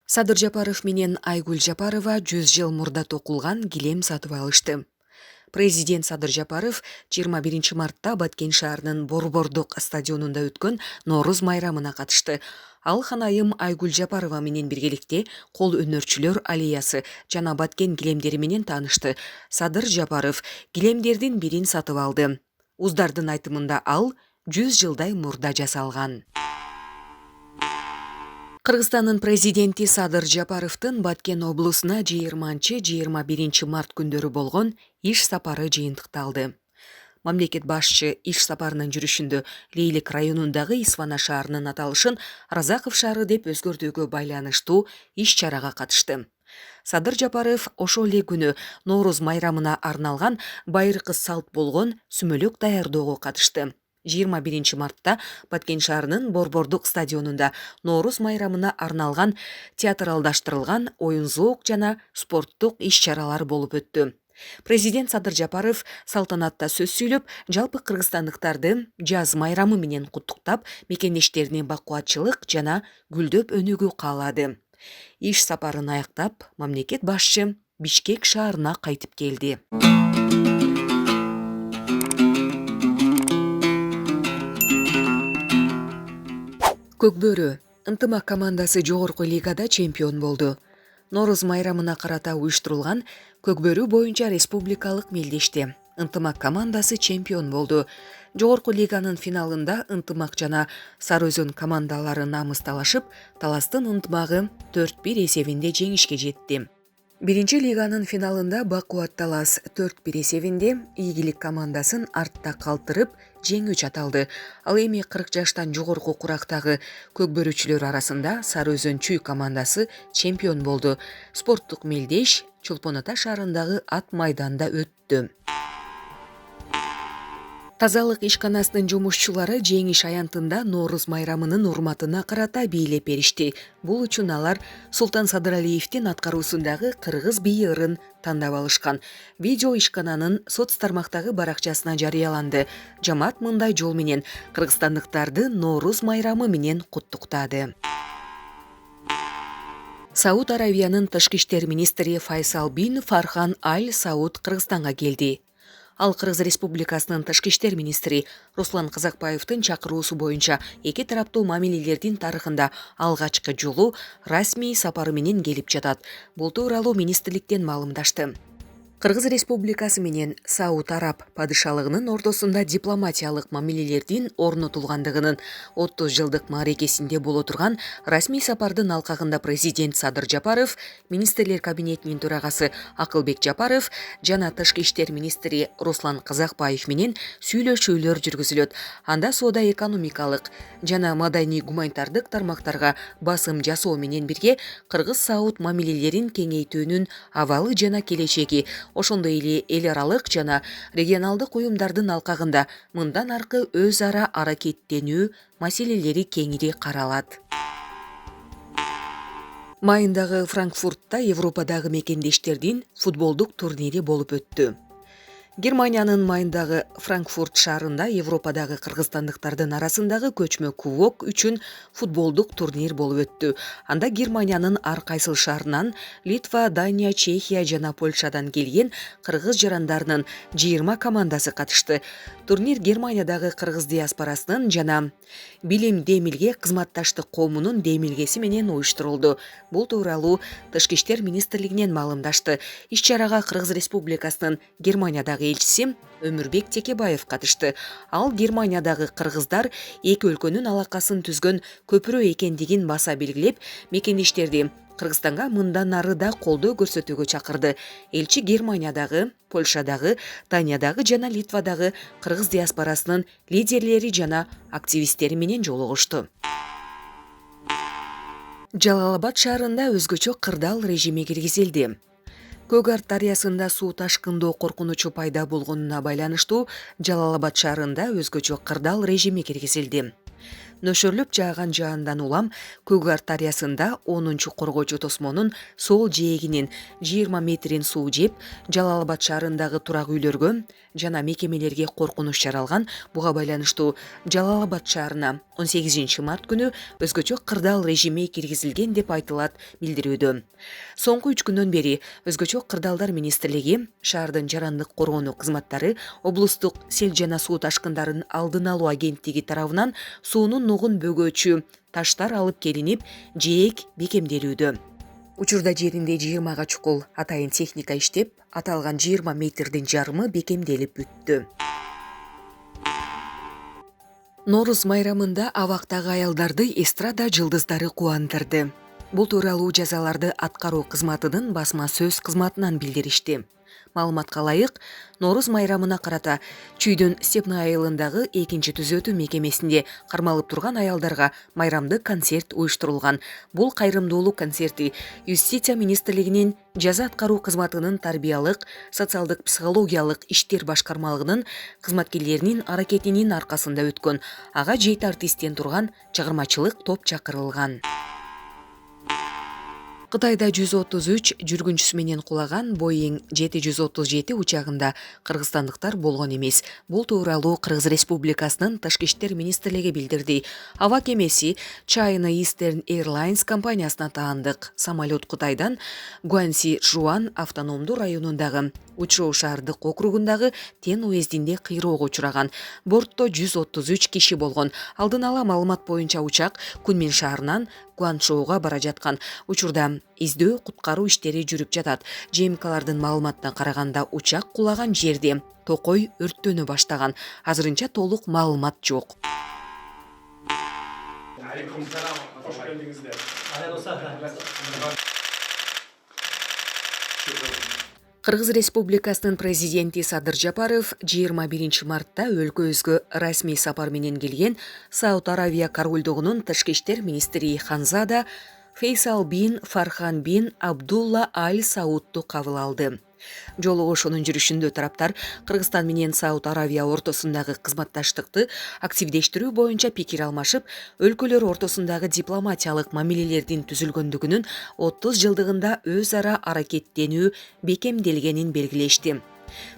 Садыр Жапаров менен Айгүл Жапарова 100 жыл мурда токулган килем сатып алышты. Президент Садыр Жапаров 21 мартта Баткен шаарынын Борбордук стадионунда өткөн Нооруз майрамына катышты. Ал ханайым Айгүл Жапарова менен биргеликте кол өнөрчүлөр аллеясы жана Баткен килемдери менен таанышты. Садыр Жапаров килемдердин бирин сатып алды. Уздардын айтымында ал 100 жылдай мурда жасалган. Кыргызстандын президенти Садыр Жапаровдун Баткен облусуна 20-21 март күндөрү болгон иш сапары жыйынтыкталды. Мамлекет башчы иш сапарынын жүрүшүндө Лейлик районундагы Исвана шаарынын аталышын Разаков шаары деп өзгөртүүгө байланыштуу иш-чарага катышты. Садыр Жапаров ошол эле күнү Нооруз майрамына арналган байыркы салт болгон сүмөлөк даярдоого катышты. 21 мартта Баткен шаарынын Борбордук стадионунда Нооруз майрамына арналган театралдаштырылган оюн-зоок жана спорттук иш-чаралар болуп өттү. Президент Садыр Жапаров салтанатта сөз сүйлөп, жалпы кыргызстандыктарды жаз майрамы менен куттуктап, мекендештерине бакубатчылык жана гүлдөп өнүгүү каалады. Иш сапарын аяктап, мамлекет башчы Бишкек шаарына кайтып келди. Көкбөрү ынтымак командасы жогорку лигада чемпион болду. Нооруз майрамына карата уюштурулган Көкбөрү боюнча республикалык мелдеште ынтымак командасы чемпион болду. Жогорку лиганын финалында ынтымак жана Сары Өзөн командалары намыс талашып, таластын ынтымагы 4-1 эсебинде жеңишке жетти. Биринчи лиганын финалында бакубат талас 4-1 эсебинде Ийгилик командасын артта калтырып жеңүү чаталды. Ал эми 40 жаштан жогорку курактагы көкбөрүчүлөр арасында Сары Өзөн Чүй командасы чемпион болду. Спорттук мелдеш Чолпон Ата шаарындагы ат майданда өттү. Тазалык ишканасынын жумушчулары жеңиш аянтында Нооруз майрамынын урматына карата бийлеп беришти. Бул үчүн алар Султан Садыралиевдин аткаруусундагы кыргыз бийи ырын тандап алышкан. Видео ишкананын соц тармактагы баракчасына жарыяланды. Жамаат мындай жол менен кыргызстандыктарды Нооруз майрамы менен куттуктады. Сауд Аравиянын тышкы иштер министри Файсал бин Фархан Аль Сауд Кыргызстанга келди. Ал Кыргыз Республикасынын тышкы иштер министри Руслан Казакбаевдин чакыруусу боюнча эки тараптуу мамилелердин тарыхында алгачкы жолу расмий сапары менен келип жатат. Бул тууралуу министрликтен маалымдашты. Кыргыз Республикасы менен Сауд Араб падышалыгынын ортосунда дипломатиялык мамилелердин орнотулгандыгынын 30 жылдык маарекесинде боло турган расмий сапардын алкагында президент Садыр Жапаров, министрлер кабинетинин төрагасы Акылбек Жапаров жана тышкы иштер министри Руслан Казакбаев менен сүйлөшүүлөр жүргүзүлөт. Анда соода-экономикалык жана маданий-гуманитардык тармактарга басым жасоо менен бирге Кыргыз-Сауд мамилелерин кеңейтүүнүн абалы жана келечеги, ошондой эле эл аралык жана регионалдык уюмдардын алкагында мындан аркы өз ара аракеттенүү маселелери кеңири каралат. Майындагы Франкфуртта Европадагы мекендештердин футболдук турнири болуп өттү. Германиянын майындагы Франкфурт шаарында Европадагы кыргызстандыктардын арасындагы көчмө кубок үчүн футболдук турнир болуп өттү. Анда Германиянын ар кайсыл шаарынан Литва, Дания, Чехия жана Польшадан келген кыргыз жарандарынын 20 командасы катышты. Турнир Германиядагы кыргыз диаспорасынын жана билим демилге кызматташтык коомунун демилгеси менен уюштурулду. Бул тууралуу Тышкы иштер министрлигинен маалымдашты. Иш-чарага Кыргыз Республикасынын Германиядагы элчиси Өмүрбек Текебаев катышты. Ал Германиядагы кыргыздар эки өлкөнүн алакасын түзгөн көпүрө экендигин баса белгилеп, мекендештерди Кыргызстанга мындан ары да колдоо көрсөтүүгө чакырды. Элчи Германиядагы, Польшадагы, Даниядагы жана Литвадагы кыргыз диаспорасынын лидерлери жана активисттери менен жолугушту. Жалал Абад шаарында өзгөчө кырдаал режими киргизилди. Көк Арт дарыясында суу ташкындоо коркунучу пайда болгонуна байланыштуу Жалал Абад шаарында өзгөчө кырдаал режими киргизилди. Нөшөрлөп жааган жаандан улам Көк дарыясында 10-чу коргоочу тосмонун сол жээгинен 20 метрин суу жеп, Жалал Абад шаарындагы турак үйлөргө жана мекемелерге коркунуч жаралган. Буга байланыштуу Жалал Абад шаарына 18 март күнү өзгөчө кырдаал режими киргизилген деп айтылат билдирүүдө. Соңку 3 күндөн бери өзгөчө кырдаалдар министрлиги, шаардын жарандык коргонуу кызматтары, облустук сел жана суу ташкындарын алдын алуу агенттиги тарабынан суунун нугун бөгөөчү таштар алып келинип, жээк бекемделүүдө. Учурда жеринде 20 чукул атайын техника иштеп, аталган 20 метрдин жарымы бекемделип бүттү. Нооруз майрамында абактагы аялдарды эстрада жылдыздары кубандырды. Бул тууралуу жазаларды аткаруу кызматынын басма сөз кызматынан билдиришти. Маалыматка ылайык, Нооруз майрамына карата Чүйдүн Степный айылындагы 2-түзөтүү мекемесинде кармалып турган аялдарга майрамдык концерт уюштурулган. Бул кайрымдуулук концерти Юстиция министрлигинин жаза аткаруу кызматынын тарбиялык, социалдык психологиялык иштер башкармалыгынын кызматкерлеринин аракетинин аркасында өткөн. Ага 7 артисттен турган чыгармачылык топ чакырылган. Кытайда 133 жүргүнчүсү менен кулаган Boeing 737 учагында кыргызстандыктар болгон эмес. Бул тууралуу Кыргыз Республикасынын Тышкы иштер министрлиги билдирди. Аба кемеси China Eastern Airlines компаниясына таандык. Самолет Кытайдан Гуанси Жуан автономдуу районундагы Учжоу шаардык округундагы Тен уездинде кыйроого учураган. Бортто 133 киши болгон. Алдын ала маалымат боюнча учак Кунмин шаарынан Гуанчжоуга бара жаткан. Учурда издөө куткаруу иштери жүрүп жатат. ЖМКлардын маалыматына караганда учак кулаган жерде токой өрттөнө баштаган. Азырынча толук маалымат жок. Кыргыз Республикасынын президенти Садыр Жапаров 21 мартта өлкөбүзгө расмий сапар менен келген Сауд Аравия корольдугунун тышкы иштер министри Ханзада Фейсал бин Фархан бин Абдулла Аль Саудту кабыл алды. Жолугушуунун жүрүшүндө тараптар Кыргызстан менен Сауд Аравия ортосундагы кызматташтыкты активдештирүү боюнча пикир алмашып, өлкөлөр ортосундагы дипломатиялык мамилелердин түзүлгөндүгүнүн 30 жылдыгында өз ара аракеттенүү бекемделгенин белгилешти.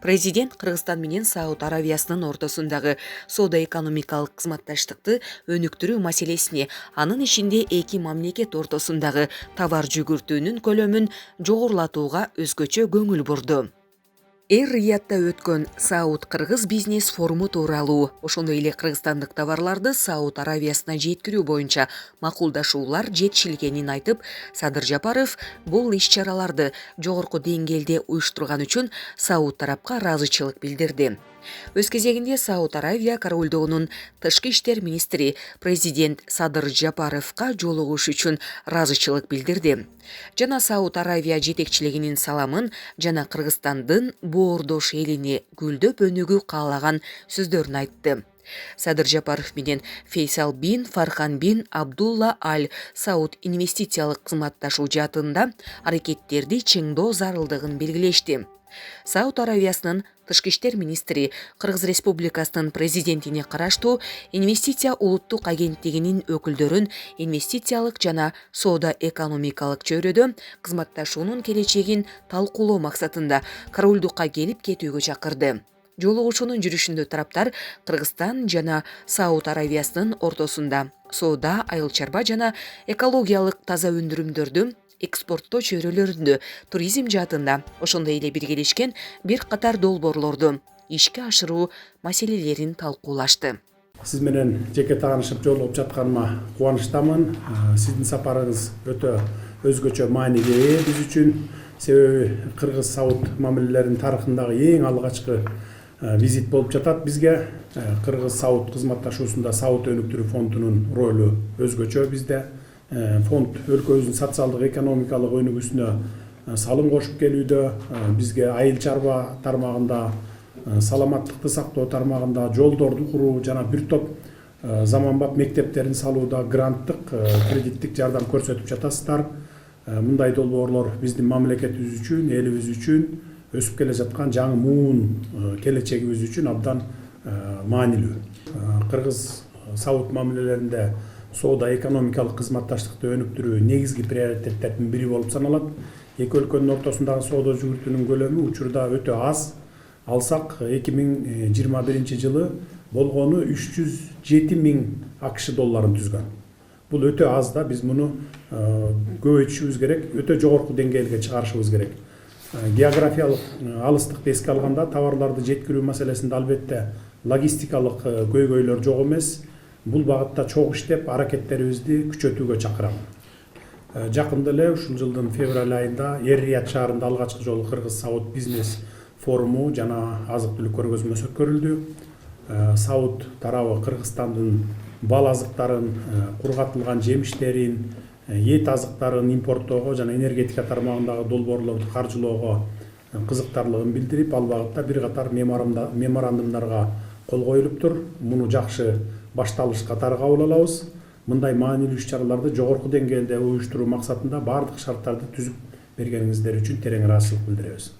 Президент Кыргызстан менен Сауд Аравиясынын ортосундагы соода-экономикалык кызматташтыкты өнүктүрүү маселесине, анын ичинде эки мамлекет ортосундагы товар жүгүртүүнүн көлөмүн жогорулатууга өзгөчө көңүл бурду. Эр-Риядда өткөн Сауд Кыргыз бизнес форуму тууралуу, ошондой эле кыргызстандык товарларды Сауд Аравиясына жеткирүү боюнча макулдашуулар жетишилгенин айтып, Садыр Жапаров бул иш-чараларды жогорку деңгээлде уюштурган үчүн Сауд тарапка ыраазычылык билдирди. Өз кезегинде Сауд Аравия корольдугунун тышкы иштер министри президент Садыр Жапаровка жолугуш үчүн ыраазычылык билдирди. Жана Сауд Аравия жетекчилигинин саламын жана Кыргызстандын боордош элине гүлдөп өнүгүү каалаган сөздөрүн айтты. Садыр Жапаров менен Фейсал бин Фархан бин Абдулла Аль Сауд инвестициялык кызматташуу жаатында аракеттерди чыңдоо зарылдыгын белгилешти. Сауд Аравиясынын тышкы иштер министри Кыргыз Республикасынын президентине караштуу инвестиция улуттук агенттигинин өкүлдөрүн инвестициялык жана соода-экономикалык чөйрөдө кызматташуунун келечегин талкуулоо максатында корольдукка келип кетүүгө чакырды. Жолугушуунун жүрүшүндө тараптар Кыргызстан жана Сауд Аравиясынын ортосунда соода, айыл чарба жана экологиялык таза өндүрүмдөрдү экспорттоо чөйрөлөрүндө, туризм жаатында, ошондой эле биргелешкен бир катар долбоорлорду ишке ашыруу маселелерин талкуулашты. Сиз менен жеке таанышып жолугуп жатканыма кубанычтамын. Сиздин сапарыңыз өтө өзгөчө мааниге ээ биз үчүн. Себеби Кыргыз-Сауд мамилелеринин тарыхындагы эң алгачкы визит болуп жатат бизге. Кыргыз-Сауд кызматташуусунда Сауд өнүктүрүү фондунун ролу өзгөчө бизде. Фонд өлкөбүздүн социалдык экономикалык өнүгүүсүнө салым кошуп келүүдө, бизге айыл чарба тармагында, саламаттыкты сактоо тармагында жолдорду куруу жана бир топ заманбап мектептерин салууда гранттык, кредиттик жардам көрсөтүп жатасыздар. Мындай долбоорлор биздин мамлекетибиз үчүн, элибиз үчүн өсүп келе жаткан жаңы муун келечегибиз үчүн абдан маанилүү. Кыргыз саут мамилелеринде соода экономикалык кызматташтыкты өнүктүрүү негизги приоритеттердин бири болуп саналат. Эки өлкөнүн ортосундагы соода жүгүртүүнүн көлөмү учурда өтө аз. Алсак 2021 жылы болгону 307 000 АКШ долларын түзгөн. Бул өтө аз да, биз муну көбөйтүшүбүз керек, өтө жогорку деңгээлге чыгарышыбыз керек. Географиялык алыстыкты эске алганда товарларды жеткирүү маселесинде албетте логистикалык көйгөйлөр жок эмес. Бул багытта чогуу иштеп, аракеттерибизди күчөтүүгө чакырам. Жакында эле ушул жылдын февраль айында Эр-Рияд шаарында алгачкы жолу Кыргыз-Саут бизнес форуму жана азык-түлүк көргөзмөсү өткөрүлдү. Саут тарабы Кыргызстандын бал азыктарын, кургатылган жемиштерин, эт азыктарын импорттоого жана энергетика тармагындагы долбоорлорду каржылоого кызыктарлыгын билдирип, ал багытта бир катар меморандумдарга кол коюлуптур. Муну жакшы башталыш катары кабыл алабыз. Мындай маанилүү иш-чараларды жогорку деңгээлде уюштуруу максатында бардык шарттарды түзүп бергениңиздер үчүн терең ыраазычылык билдиребиз.